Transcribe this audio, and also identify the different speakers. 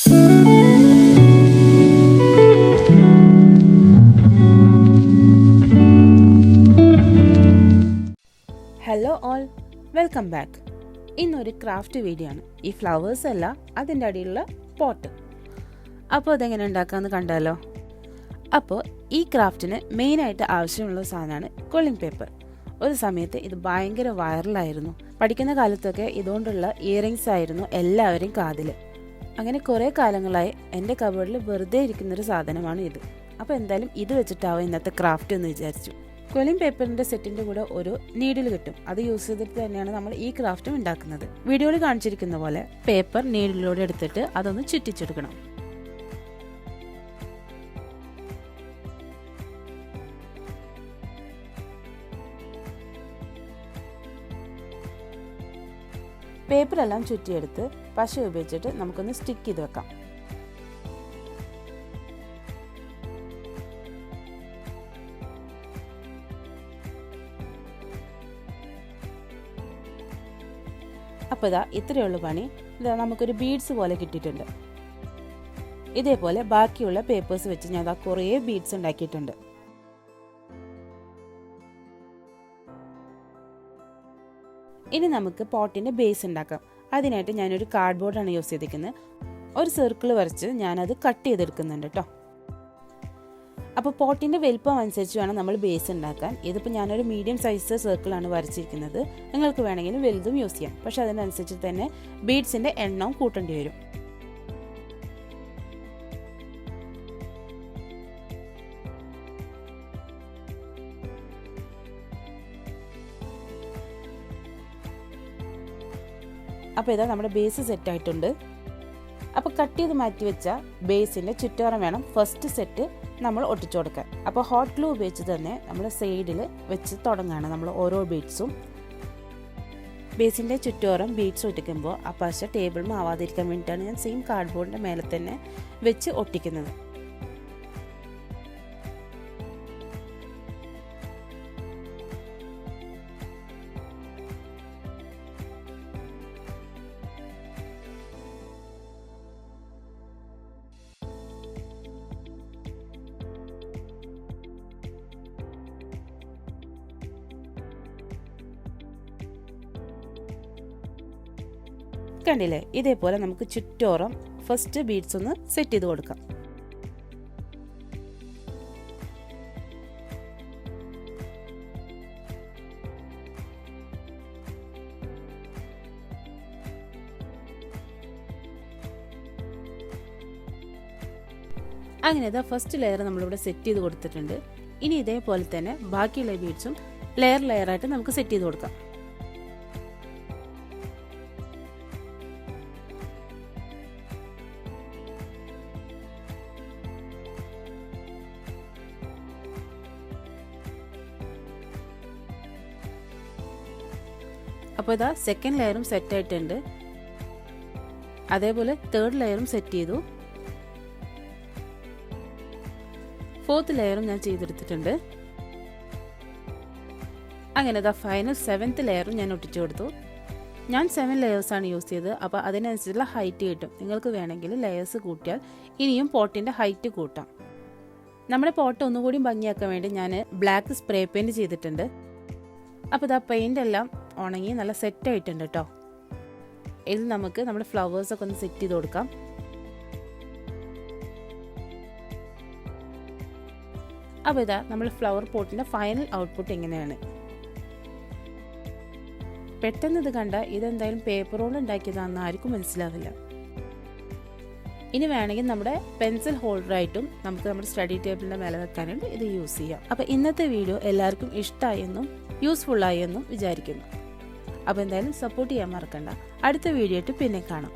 Speaker 1: Hello all, welcome back. ഇന്നൊരു craft video ആണ്. ഈ ഫ്ലവേഴ്സ് അല്ല, അതിൻ്റെ അടിയിലുള്ള പോട്ട്. അപ്പോൾ അതെങ്ങനെ ഉണ്ടാക്കാമെന്ന് കണ്ടാലോ. അപ്പോൾ ഈ ക്രാഫ്റ്റിന് മെയിനായിട്ട് ആവശ്യമുള്ള സാധനമാണ് കോളിംഗ് പേപ്പർ. ഒരു സമയത്ത് ഇത് ഭയങ്കര വൈറലായിരുന്നു. പഠിക്കുന്ന കാലത്തൊക്കെ ഇതുകൊണ്ടുള്ള ഇയറിങ്സ് ആയിരുന്നു എല്ലാവരും കാതിൽ. അങ്ങനെ കുറേ കാലങ്ങളായി എൻ്റെ കബോർഡിൽ വെറുതെ ഇരിക്കുന്നൊരു സാധനമാണ് ഇത്. അപ്പോൾ എന്തായാലും ഇത് വെച്ചിട്ടാവും ഇന്നത്തെ ക്രാഫ്റ്റ് എന്ന് വിചാരിച്ചു. കോളിംഗ് പേപ്പറിൻ്റെ സെറ്റിൻ്റെ കൂടെ ഒരു നീഡിൽ കിട്ടും. അത് യൂസ് ചെയ്തിട്ട് തന്നെയാണ് നമ്മൾ ഈ ക്രാഫ്റ്റും ഉണ്ടാക്കുന്നത്. വീഡിയോയിൽ കാണിച്ചിരിക്കുന്ന പോലെ പേപ്പർ നീഡിലൂടെ എടുത്തിട്ട് അതൊന്ന് ചുറ്റിച്ചെടുക്കണം. പേപ്പറെല്ലാം ചുറ്റിയെടുത്ത് പശ ഉപയോഗിച്ചിട്ട് നമുക്കൊന്ന് സ്റ്റിക്ക് ചെയ്ത് വെക്കാം. അപ്പോൾ ഇതാ ഇത്രയുള്ള പണി. ഇതാ നമുക്കൊരു ബീഡ്സ് പോലെ കിട്ടിയിട്ടുണ്ട്. ഇതേപോലെ ബാക്കിയുള്ള പേപ്പേഴ്സ് വെച്ച് ഞാൻ ഇതാ കുറേ ബീഡ്സ് ഉണ്ടാക്കിയിട്ടുണ്ട്. ഇനി നമുക്ക് പോട്ടിൻ്റെ ബേസ് ഉണ്ടാക്കാം. അതിനായിട്ട് ഞാനൊരു കാർഡ്ബോർഡാണ് യൂസ് ചെയ്തിരിക്കുന്നത്. ഒരു സർക്കിൾ വരച്ച് ഞാനത് കട്ട് ചെയ്തെടുക്കുന്നുണ്ട് കേട്ടോ. അപ്പോൾ പോട്ടിൻ്റെ വലിപ്പം അനുസരിച്ച് വേണം നമ്മൾ ബേസ് ഉണ്ടാക്കാൻ. ഇതിപ്പോൾ ഞാനൊരു മീഡിയം സൈസ് സർക്കിളാണ് വരച്ചിരിക്കുന്നത്. നിങ്ങൾക്ക് വേണമെങ്കിൽ വലുതും യൂസ് ചെയ്യാം. പക്ഷെ അതിനനുസരിച്ച് തന്നെ ബീഡ്സിൻ്റെ എണ്ണവും കൂട്ടേണ്ടി വരും. അപ്പോൾ ഇതാ നമ്മുടെ ബേസ് സെറ്റ് ആയിട്ടുണ്ട്. അപ്പോൾ കട്ട് ചെയ്ത് മാറ്റി വെച്ച ബേസിൻ്റെ ചുറ്റോറം വേണം ഫസ്റ്റ് സെറ്റ് നമ്മൾ ഒട്ടിച്ചു കൊടുക്കാൻ. അപ്പോൾ ഹോട്ട് ഗ്ലൂ ഉപയോഗിച്ച് തന്നെ നമ്മൾ സൈഡിൽ വെച്ച് തുടങ്ങുകയാണ് നമ്മൾ ഓരോ ബീഡ്സും. ബേസിൻ്റെ ചുറ്റോറം ബീഡ്സ് ഒട്ടിക്കുമ്പോൾ ആ പശ ടേബിൾ ആവാതിരിക്കാൻ വേണ്ടിയിട്ടാണ് ഞാൻ സെയിം കാർഡ്ബോർഡിൻ്റെ മേലെ തന്നെ വെച്ച് ഒട്ടിക്കുന്നത്. കണ്ടില്ലേ, ഇതേപോലെ നമുക്ക് ചുറ്റോറം ഫസ്റ്റ് ബീഡ്സ് ഒന്ന് സെറ്റ് ചെയ്ത് കൊടുക്കാം. അങ്ങനെ ഫസ്റ്റ് ലെയർ നമ്മളിവിടെ സെറ്റ് ചെയ്ത് കൊടുത്തിട്ടുണ്ട്. ഇനി ഇതേപോലെ തന്നെ ബാക്കിയുള്ള ബീഡ്സും ലെയറായിട്ട് നമുക്ക് സെറ്റ് ചെയ്ത് കൊടുക്കാം. അപ്പോൾ ഇതാ സെക്കൻഡ് ലെയറും സെറ്റ് ആയിട്ടുണ്ട്. അതേപോലെ തേർഡ് ലെയറും സെറ്റ് ചെയ്തു. ഫോർത്ത് ലെയറും ഞാൻ ചെയ്തെടുത്തിട്ടുണ്ട്. അങ്ങനെ ഇതാ ഫൈനൽ 7th ലെയറും ഞാൻ ഒട്ടിച്ചു കൊടുത്തു. ഞാൻ 7 ലെയേഴ്സാണ് യൂസ് ചെയ്തത്. അപ്പോൾ അതിനനുസരിച്ചുള്ള ഹൈറ്റ് കിട്ടും. നിങ്ങൾക്ക് വേണമെങ്കിൽ ലെയേഴ്സ് കൂട്ടിയാൽ ഇനിയും പോട്ടിൻ്റെ ഹൈറ്റ് കൂട്ടാം. നമ്മുടെ പോട്ട് ഒന്നുകൂടി ഭംഗിയാക്കാൻ വേണ്ടി ഞാൻ ബ്ലാക്ക് സ്പ്രേ പെയിൻറ് ചെയ്തിട്ടുണ്ട്. അപ്പോൾ ഇതാ പെയിൻ്റ് എല്ലാം ഉണങ്ങി നല്ല സെറ്റ് ആയിട്ടുണ്ട് കേട്ടോ. ഇതിൽ നമുക്ക് നമ്മുടെ ഫ്ലവേഴ്സൊക്കെ ഒന്ന് സെറ്റ് ചെയ്ത് കൊടുക്കാം. അപ്പോൾ ഇതാ നമ്മൾ ഫ്ലവർ പോട്ടിൻ്റെ ഫൈനൽ ഔട്ട്പുട്ട് എങ്ങനെയാണ്. പെട്ടെന്ന് ഇത് കണ്ട ഇതെന്തായാലും പേപ്പർ കൊണ്ട് ഉണ്ടാക്കിയതാണെന്ന് ആർക്കും മനസ്സിലാവില്ല. ഇനി വേണമെങ്കിൽ നമ്മുടെ പെൻസിൽ ഹോൾഡറായിട്ടും നമുക്ക് നമ്മുടെ സ്റ്റഡി ടേബിളിൻ്റെ മേലെ വെക്കാനായിട്ട് ഇത് യൂസ് ചെയ്യാം. അപ്പോൾ ഇന്നത്തെ വീഡിയോ എല്ലാവർക്കും ഇഷ്ടമായെന്നും യൂസ്ഫുള്ളായി എന്നും വിചാരിക്കുന്നു. അപ്പോൾ എന്തായാലും സപ്പോർട്ട് ചെയ്യാൻ മറക്കണ്ട. അടുത്ത വീഡിയോ ആയിട്ട് പിന്നെ കാണാം.